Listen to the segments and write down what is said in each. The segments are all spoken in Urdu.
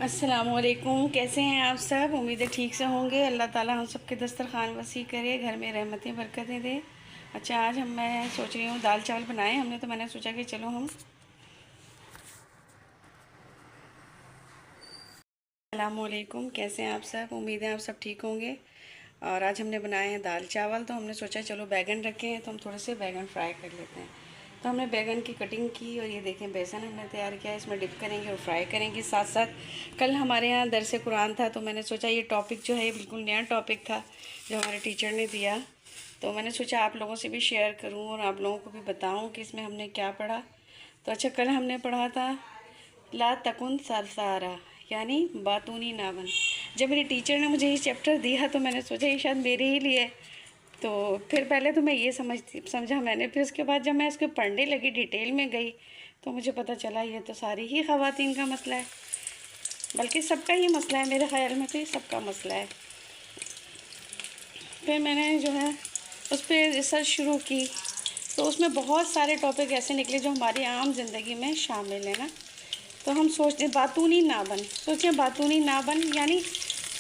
السلام علیکم، کیسے ہیں آپ سب؟ امید ہے ٹھیک سے ہوں گے۔ اللہ تعالیٰ ہم سب کے دسترخوان وسیع کرے، گھر میں رحمتیں برکتیں دے۔ اچھا، آج میں سوچ رہی ہوں دال چاول بنائیں ہم نے، تو میں نے سوچا کہ چلو ہم السلام علیکم، کیسے ہیں آپ سب؟ امید ہے آپ سب ٹھیک ہوں گے۔ اور آج ہم نے بنائے ہیں دال چاول، تو ہم نے سوچا چلو بیگن رکھے ہیں تو ہم تھوڑے سے بیگن فرائی کر لیتے ہیں۔ تو ہم نے بیگن کی کٹنگ کی، اور یہ دیکھیں بیسن ہم نے تیار کیا ہے، اس میں ڈپ کریں گے اور فرائی کریں گے ساتھ ساتھ۔ کل ہمارے یہاں درس قرآن تھا، تو میں نے سوچا یہ ٹاپک جو ہے یہ بالکل نیا ٹاپک تھا جو ہمارے ٹیچر نے دیا، تو میں نے سوچا آپ لوگوں سے بھی شیئر کروں اور آپ لوگوں کو بھی بتاؤں کہ اس میں ہم نے کیا پڑھا۔ تو اچھا، کل ہم نے پڑھا تھا لا تکن سرسارا، یعنی باتونی نہ بن۔ جب میری ٹیچر نے مجھے یہ چیپٹر دیا تو میں نے سوچا یہ شاید میرے ہی لیے، تو پھر پہلے تو میں یہ سمجھا میں نے، پھر اس کے بعد جب میں اس کو پڑھنے لگی، ڈیٹیل میں گئی، تو مجھے پتہ چلا یہ تو ساری ہی خواتین کا مسئلہ ہے، بلکہ سب کا ہی مسئلہ ہے، میرے خیال میں تو یہ سب کا مسئلہ ہے۔ پھر میں نے جو ہے اس پہ ریسرچ شروع کی، تو اس میں بہت سارے ٹاپک ایسے نکلے جو ہماری عام زندگی میں شامل ہیں نا۔ تو ہم سوچتے ہیں باتونی نہ بن، سوچیں باتونی نہ بن یعنی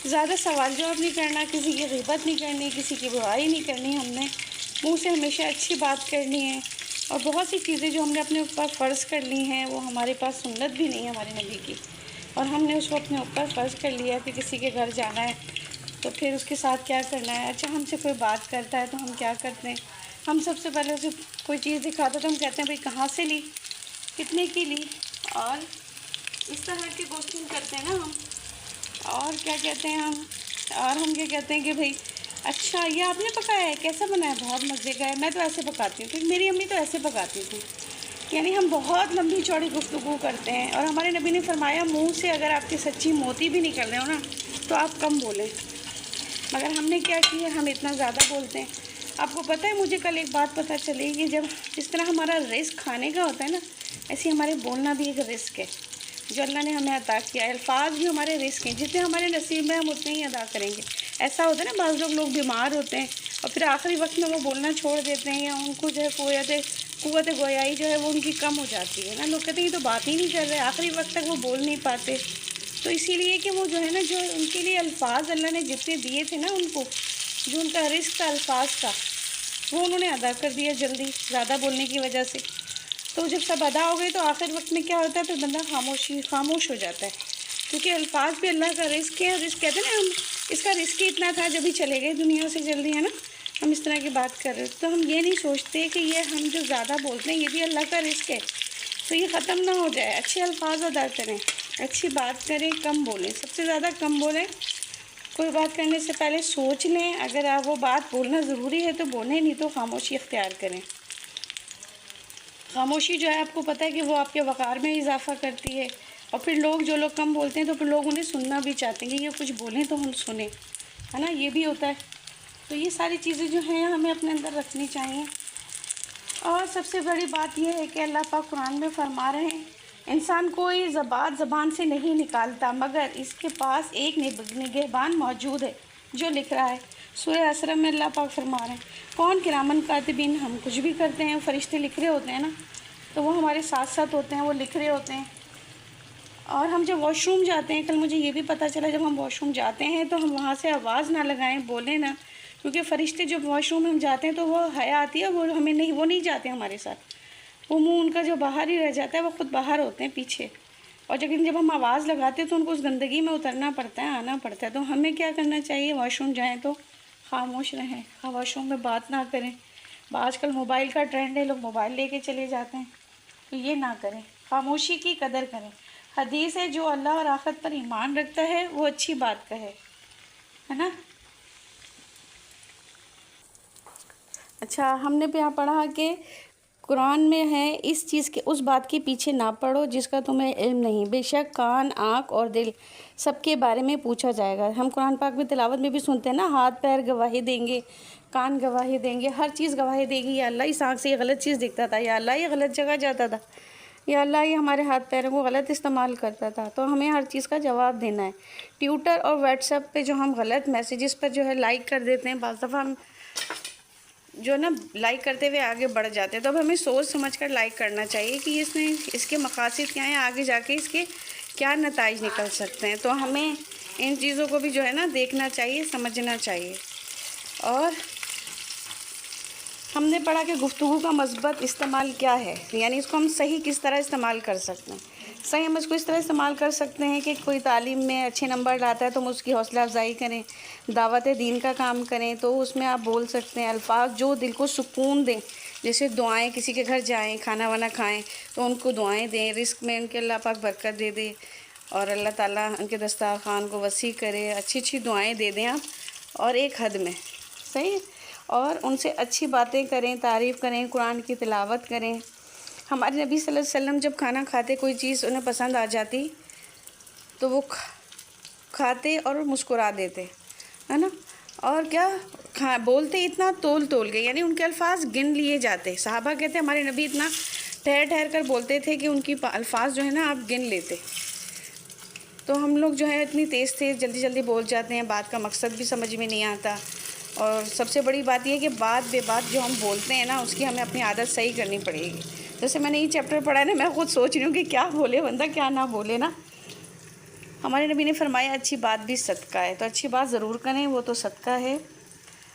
زیادہ سوال جواب نہیں کرنا، کسی کی غیبت نہیں کرنی، کسی کی برائی نہیں کرنی، ہم نے منہ سے ہمیشہ اچھی بات کرنی ہے۔ اور بہت سی چیزیں جو ہم نے اپنے اوپر فرض کر لی ہیں، وہ ہمارے پاس سنت بھی نہیں ہے ہمارے نبی کی، اور ہم نے اس کو اپنے اوپر فرض کر لیا کہ کسی کے گھر جانا ہے تو پھر اس کے ساتھ کیا کرنا ہے۔ اچھا، ہم سے کوئی بات کرتا ہے تو ہم کیا کرتے ہیں، ہم سب سے پہلے اسے کوئی چیز دکھاتا تو ہم کہتے ہیں بھئی کہاں سے لی، کتنے کی لی، اور اس طرح کی گفتگو کرتے ہیں نا ہم۔ اور کیا کہتے ہیں ہم کیا کہتے ہیں کہ بھئی اچھا یہ آپ نے پکایا ہے، کیسا بنا ہے، بہت مزے کا ہے، میں تو ایسے پکاتی ہوں کیونکہ میری امی تو ایسے پکاتی تھی۔ یعنی ہم بہت لمبی چوڑی گفتگو کرتے ہیں، اور ہمارے نبی نے فرمایا منہ سے اگر آپ کی سچی موتی بھی نکل رہے ہو نا تو آپ کم بولیں، مگر ہم نے کیا کیا، ہم اتنا زیادہ بولتے ہیں۔ آپ کو پتہ ہے مجھے کل ایک بات پتہ چلی کہ جب جس طرح ہمارا رزق کھانے کا ہوتا ہے نا، ایسے ہمارے بولنا بھی ایک رزق ہے جو اللہ نے ہمیں عطا کیا ہے۔ الفاظ بھی ہمارے رزق ہیں، جتنے ہمارے نصیب میں ہم اتنے ہی ادا کریں گے۔ ایسا ہوتا ہے نا بعض لوگ بیمار ہوتے ہیں اور پھر آخری وقت میں وہ بولنا چھوڑ دیتے ہیں، یا ان کو جو ہے قوت گویائی جو ہے وہ ان کی کم ہو جاتی ہے نا، لوگ کہتے ہیں یہ تو بات ہی نہیں کر رہے، آخری وقت تک وہ بول نہیں پاتے۔ تو اسی لیے کہ وہ جو ہے نا، جو ان کے لیے الفاظ اللہ نے جتنے دیے تھے نا ان کو، جو ان کا رزق تھا الفاظ کا، وہ انہوں نے ادا کر دیا جلدی زیادہ بولنے کی وجہ سے۔ تو جب سب ادا ہو گئے تو آخر وقت میں کیا ہوتا ہے، پھر بندہ خاموش ہو جاتا ہے، کیونکہ الفاظ بھی اللہ کا رزق ہے۔ رزق کہتے ہیں نا، ہم اس کا رزق ہی اتنا تھا جب ہی چلے گئے دنیا سے جلدی، ہے نا، ہم اس طرح کی بات کر رہے ہیں، تو ہم یہ نہیں سوچتے کہ یہ ہم جو زیادہ بولتے ہیں یہ بھی اللہ کا رزق ہے، تو یہ ختم نہ ہو جائے۔ اچھے الفاظ ادا کریں، اچھی بات کریں، کم بولیں، سب سے زیادہ کم بولیں۔ کوئی بات کرنے سے پہلے سوچ لیں، اگر آپ وہ بات بولنا ضروری ہے تو بولیں، نہیں تو خاموشی اختیار کریں۔ خاموشی جو ہے آپ کو پتہ ہے کہ وہ آپ کے وقار میں اضافہ کرتی ہے، اور پھر جو لوگ کم بولتے ہیں تو پھر لوگ انہیں سننا بھی چاہتے ہیں کہ یہ کچھ بولیں تو ہم سنیں، ہے نا، یہ بھی ہوتا ہے۔ تو یہ ساری چیزیں جو ہیں ہمیں اپنے اندر رکھنی چاہیے۔ اور سب سے بڑی بات یہ ہے کہ اللہ پاک قرآن میں فرما رہے ہیں، انسان کوئی زبان سے نہیں نکالتا مگر اس کے پاس ایک نگہبان موجود ہے جو لکھ رہا ہے۔ سورہ اسراء میں اللہ پاک فرما رہے ہیں کون کرامن کاتبین، ہم کچھ بھی کرتے ہیں فرشتے لکھ رہے ہوتے ہیں نا، تو وہ ہمارے ساتھ ساتھ ہوتے ہیں، وہ لکھ رہے ہوتے ہیں۔ اور ہم جب واش روم جاتے ہیں، کل مجھے یہ بھی پتہ چلا جب ہم واش روم جاتے ہیں تو ہم وہاں سے آواز نہ لگائیں، بولیں نہ، کیونکہ فرشتے جب واش روم میں ہم جاتے ہیں تو وہ حیا آتی ہے، وہ نہیں جاتے ہمارے ساتھ، وہ منہ ان کا جو باہر ہی رہ جاتا ہے، وہ خود باہر ہوتے ہیں پیچھے، اور جب ہم آواز لگاتے ہیں تو ان کو اس گندگی میں اترنا پڑتا ہے، آنا پڑتا ہے۔ تو ہمیں کیا کرنا چاہیے، واش روم جائیں تو خاموش رہیں، واش روم میں بات نہ کریں۔ آج کل موبائل کا ٹرینڈ ہے، لوگ موبائل لے کے چلے جاتے ہیں، تو یہ نہ کریں، خاموشی کی قدر کریں۔ حدیث ہے جو اللہ اور آخرت پر ایمان رکھتا ہے وہ اچھی بات کہے، ہے نا۔ اچھا، ہم نے یہاں پڑھا کہ قرآن میں ہے اس چیز کے اس بات کے پیچھے نہ پڑو جس کا تمہیں علم نہیں، بے شک کان، آنکھ اور دل سب کے بارے میں پوچھا جائے گا۔ ہم قرآن پاک میں تلاوت میں بھی سنتے ہیں نا، ہاتھ پیر گواہی دیں گے، کان گواہی دیں گے، ہر چیز گواہی دے گی، یا اللہ اس آنکھ سے یہ غلط چیز دکھتا تھا، یا اللہ یہ غلط جگہ جاتا تھا، یا اللہ یہ ہمارے ہاتھ پیروں کو غلط استعمال کرتا تھا، تو ہمیں ہر چیز کا جواب دینا ہے۔ ٹویٹر اور واٹس ایپ پہ جو ہم غلط میسیجز پر جو ہے لائک کر دیتے ہیں، بعض دفعہ ہم جو نا لائک کرتے ہوئے آگے بڑھ جاتے ہیں، تو اب ہمیں سوچ سمجھ کر لائک کرنا چاہیے کہ اس کے مقاصد کیا ہیں، آگے جا کے اس کے کیا نتائج نکل سکتے ہیں. تو ہمیں ان چیزوں کو بھی جو ہے نا دیکھنا چاہیے، سمجھنا چاہیے. اور ہم نے پڑھا کہ گفتگو کا مثبت استعمال کیا ہے، یعنی اس کو ہم صحیح کس طرح استعمال کر سکتے ہیں. صحیح ہم اس کو اس طرح استعمال کر سکتے ہیں کہ کوئی تعلیم میں اچھے نمبر لاتا ہے تو ہم اس کی حوصلہ افزائی کریں، دعوت دین کا کام کریں تو اس میں آپ بول سکتے ہیں الفاظ جو دل کو سکون دیں. جیسے دعائیں، کسی کے گھر جائیں، کھانا وانا کھائیں تو ان کو دعائیں دیں، رزق میں ان کے اللہ پاک برکت دے دے اور اللہ تعالیٰ ان کے دسترخوان کو وسیع کرے. اچھی اچھی دعائیں دے دیں آپ، اور ایک حد میں صحیح. اور ان سے اچھی باتیں کریں، تعریف کریں، قرآن کی تلاوت کریں. ہمارے نبی صلی اللہ علیہ وسلم جب کھانا کھاتے، کوئی چیز انہیں پسند آ جاتی تو وہ کھاتے اور مسکرا دیتے، ہے نا. اور کیا بولتے اتنا تول کے، یعنی ان کے الفاظ گن لیے جاتے. صحابہ کہتے ہمارے نبی اتنا ٹھہر ٹھہر کر بولتے تھے کہ ان کی الفاظ جو ہے نا آپ گن لیتے. تو ہم لوگ جو ہے اتنی تیز جلدی جلدی بول جاتے ہیں، بات کا مقصد بھی سمجھ میں نہیں آتا. اور سب سے بڑی بات یہ ہے کہ بات بے بات جو ہم بولتے ہیں نا، اس کی ہمیں اپنی عادت صحیح کرنی پڑے گی. جیسے میں نے یہ چیپٹر پڑھا ہے نا، میں خود سوچ رہی ہوں کہ کیا بولے بندہ، کیا نہ بولے نا. ہمارے نبی نے فرمایا اچھی بات بھی صدقہ ہے، تو اچھی بات ضرور کریں، وہ تو صدقہ ہے.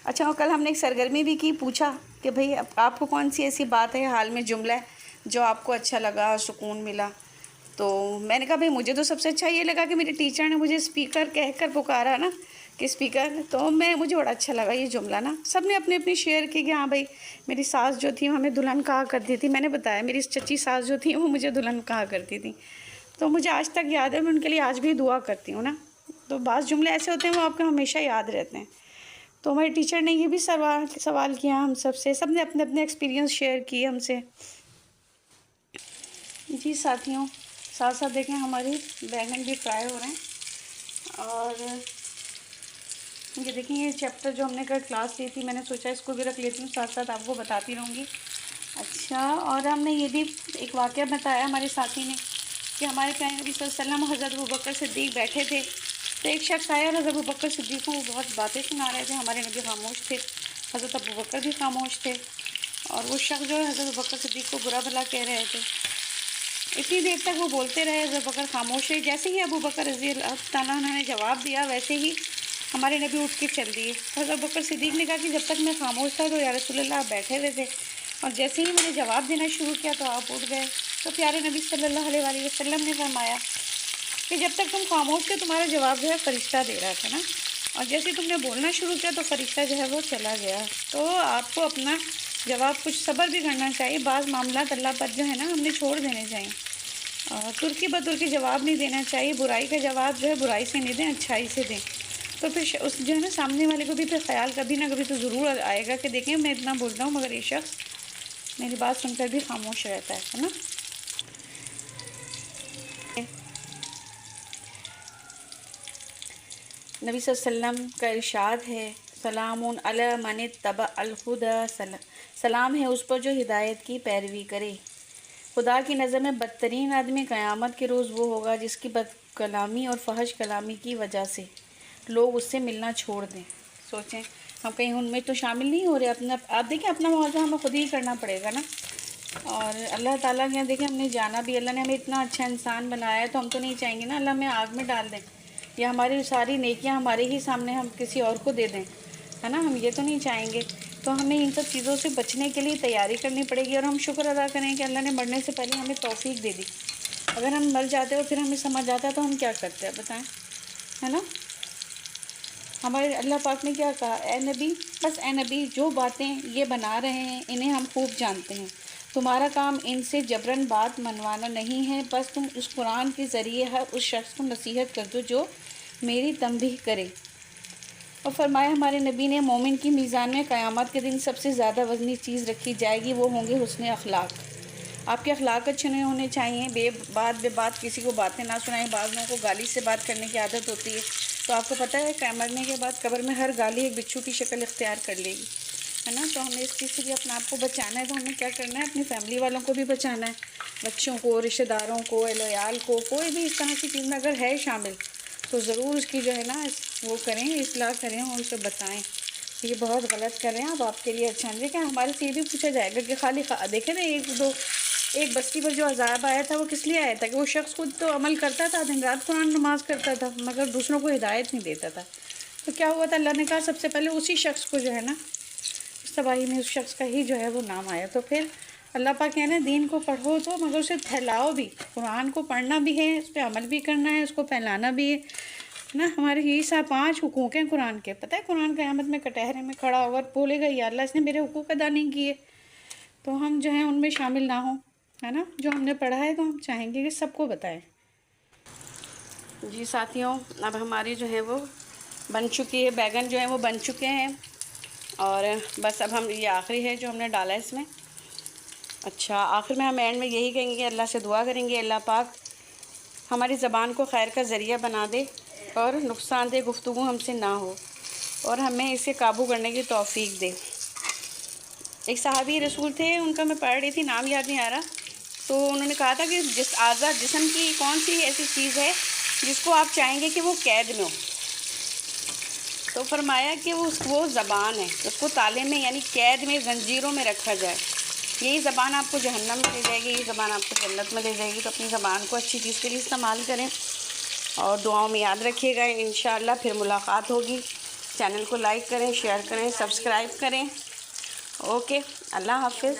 اچھا، اور کل ہم نے ایک سرگرمی بھی کی، پوچھا کہ بھئی آپ کو کون سی ایسی بات ہے، حال میں جملہ ہے جو آپ کو اچھا لگا، سکون ملا. تو میں نے کہا بھئی مجھے تو سب سے اچھا یہ لگا کہ میرے ٹیچر نے مجھے اسپیکر کہہ کر پکارا نا، کہ اسپیکر. تو مجھے بڑا اچھا لگا یہ جملہ نا. سب نے اپنی شیئر کی کہ ہاں بھئی میری ساس جو تھی وہ ہمیں دلہن کہا کرتی تھی. میں نے بتایا میری چچی ساس جو تھی وہ مجھے دلہن کہا کرتی تھی. تو مجھے آج تک یاد ہے، میں ان کے لیے آج بھی دعا کرتی ہوں نا. تو بعض جملے ایسے ہوتے ہیں وہ آپ کو ہمیشہ یاد رہتے ہیں. تو ہمارے ٹیچر نے یہ بھی سوال کیا ہم سب نے اپنے اپنے ایکسپیرینس شیئر کیے ہم سے. جی ساتھیوں، ساتھ ساتھ دیکھیں ہماری بیگن بھی فرائی ہو رہے ہیں. اور یہ دیکھیں یہ چیپٹر جو ہم نے کل کلاس لی تھی، میں نے سوچا اس کو بھی رکھ لیتی ہوں، ساتھ ساتھ آپ کو بتاتی رہوں گی. اچھا، اور ہم نے یہ بھی ایک واقعہ بتایا ہمارے ساتھی نے کہ ہمارے پیارے نبی صلی اللہ علیہ وسلم حضرت ابوبکر صدیق بیٹھے تھے. تو ایک شخص آیا اور حضرت ابوبکر صدیق کو وہ بہت باتیں سنا رہے تھے. ہمارے نبی خاموش تھے، حضرت ابوبکر بھی خاموش تھے. اور وہ شخص جو ہے حضرت ابوبکر صدیق کو برا بھلا کہہ رہے تھے. اتنی دیر تک وہ بولتے رہے، حضرت ابوبکر خاموش رہے. جیسے ہی ابوبکر رضی اللہ تعالیٰ عنہ نے جواب دیا، ویسے ہی ہمارے نبی اٹھ کے چل دیے. حضرت ابوبکر صدیق نے کہا کہ جب تک میں خاموش تھا تو یا رسول اللہ آپ بیٹھے ہوئے تھے، اور جیسے ہی میں نے جواب دینا شروع کیا تو آپ اٹھ گئے. تو پیارے نبی صلی اللہ علیہ وآلہ وسلم نے فرمایا کہ جب تک تم خاموش تھے تمہارا جواب جو ہے فرشتہ دے رہا تھا نا، اور جیسے تم نے بولنا شروع کیا تو فرشتہ جو ہے وہ چلا گیا. تو آپ کو اپنا جواب کچھ صبر بھی کرنا چاہیے. بعض معاملات اللہ پر جو ہے نا ہم نے چھوڑ دینے چاہیے، اور ترکی بترکی جواب نہیں دینا چاہیے. برائی کا جواب جو ہے برائی سے نہیں دیں، اچھائی سے دیں. تو پھر اس جو ہے نا سامنے والے کو بھی پھر خیال کبھی نہ کبھی تو ضرور آئے گا کہ دیکھیں میں اتنا بولتا ہوں مگر یہ شخص میری بات سن کر بھی خاموش رہتا ہے نا. نبی صلی اللہ علیہ وسلم کا ارشاد ہے، سلام علی من اتبع الہدی، سلام ہے اس پر جو ہدایت کی پیروی کرے. خدا کی نظر میں بدترین آدمی قیامت کے روز وہ ہوگا جس کی بد کلامی اور فحش کلامی کی وجہ سے لوگ اس سے ملنا چھوڑ دیں. سوچیں ہم کہیں ان میں تو شامل نہیں ہو رہے. آپ دیکھیں اپنا موازنہ ہمیں خود ہی کرنا پڑے گا نا. اور اللہ تعالیٰ کے دیکھیں ہم نے جانا بھی، اللہ نے ہمیں اتنا اچھا انسان بنایا ہے تو ہم تو نہیں چاہیں گے نا اللہ ہمیں آگ میں ڈال دیں یا ہماری ساری نیکیاں ہمارے ہی سامنے ہم کسی اور کو دے دیں، ہے نا. ہم یہ تو نہیں چاہیں گے. تو ہمیں ان سب چیزوں سے بچنے کے لیے تیاری کرنی پڑے گی. اور ہم شکر ادا کریں کہ اللہ نے مرنے سے پہلے ہمیں توفیق دے دی. اگر ہم مر جاتے اور پھر ہمیں سمجھ آتا تو ہم کیا کرتے ہیں بتائیں، ہے نا. ہمارے اللہ پاک نے کیا کہا، اے نبی، بس اے نبی جو باتیں یہ بنا رہے ہیں انہیں ہم خوب جانتے ہیں. تمہارا کام ان سے جبراً بات منوانا نہیں ہے، بس تم اس قرآن کے ذریعے ہر اس شخص کو نصیحت کر دو جو میری تنبیہ کرے. اور فرمایا ہمارے نبی نے مومن کی میزان میں قیامت کے دن سب سے زیادہ وزنی چیز رکھی جائے گی، وہ ہوں گے حسن اخلاق. آپ کے اخلاق اچھے نہیں ہونے چاہیے. بے بات کسی کو باتیں نہ سنائیں. بعض لوگوں کو گالی سے بات کرنے کی عادت ہوتی ہے. تو آپ کو پتہ ہے مرنے کے بعد قبر میں ہر گالی ایک بچھو کی شکل اختیار کر لے گی، ہے نا. تو ہمیں اس چیز سے بھی اپنے آپ کو بچانا ہے. تو ہمیں کیا کرنا ہے، اپنی فیملی والوں کو بھی بچانا ہے، بچوں کو، رشتہ داروں کو، اہل عیال کو. کوئی بھی اس طرح کی چیز میں اگر ہے شامل تو ضرور اس کی جو ہے نا وہ کریں، اصلاح کریں اور اسے بتائیں یہ بہت غلط کر رہے ہیں آپ کے لیے اچھا نہیں. دیکھیں ہمارے سے یہ بھی پوچھا جائے گا کہ خالی دیکھیں نا ایک دو ایک بستی پر جو عذاب آیا تھا وہ کس لیے آیا تھا؟ کہ وہ شخص خود تو عمل کرتا تھا، دن رات قرآن نماز کرتا تھا، مگر دوسروں کو ہدایت نہیں دیتا تھا۔ تو کیا ہوا تھا؟ اللہ نے کہا سب سے پہلے اسی شخص کو جو ہے نا، اس تباہی میں اس شخص کا ہی جو ہے وہ نام آیا۔ تو پھر اللہ پاک کہنا دین کو پڑھو تو مگر اسے پھیلاؤ بھی، قرآن کو پڑھنا بھی ہے، اس پہ عمل بھی کرنا ہے، اس کو پھیلانا بھی ہے نا۔ ہمارے یہی 5 حقوق ہیں قرآن کے۔ پتہ ہے قرآن قیامت میں کٹہرے میں کھڑا ہوگا اور بولے گا یا اللہ اس نے میرے حقوق ادا نہیں کیے، تو ہم جو ہیں ان میں شامل نہ ہوں، ہے نا۔ جو ہم نے پڑھا ہے تو ہم چاہیں گے کہ سب کو بتائیں۔ جی ساتھیوں، اب ہماری جو ہے وہ بن چکی ہے، بیگن جو ہیں وہ بن چکے ہیں، اور بس اب ہم یہ آخری ہے جو ہم نے ڈالا ہے اس میں۔ اچھا، آخر میں ہم اینڈ میں یہی کہیں گے، اللہ سے دعا کریں گے اللہ پاک ہماری زبان کو خیر کا ذریعہ بنا دے اور نقصان دہ گفتگو ہم سے نہ ہو، اور ہمیں اسے قابو کرنے کی توفیق دے۔ ایک صحابی رسول تھے، ان کا میں پڑھ رہی تھی، نام یاد نہیں آ رہا، تو انہوں نے کہا تھا کہ جسم کی کون سی ایسی چیز ہے جس کو آپ چاہیں گے کہ وہ قید میں ہو؟ تو فرمایا کہ وہ زبان ہے، اس کو تالے میں یعنی قید میں، زنجیروں میں رکھا جائے۔ یہی زبان آپ کو جہنم میں لے جائے گی، یہی زبان آپ کو جنت میں لے جائے گی۔ تو اپنی زبان کو اچھی چیز کے لیے استعمال کریں، اور دعاؤں میں یاد رکھیے گا۔ انشاءاللہ پھر ملاقات ہوگی۔ چینل کو لائک کریں، شیئر کریں، سبسکرائب کریں۔ اوکے، اللہ حافظ۔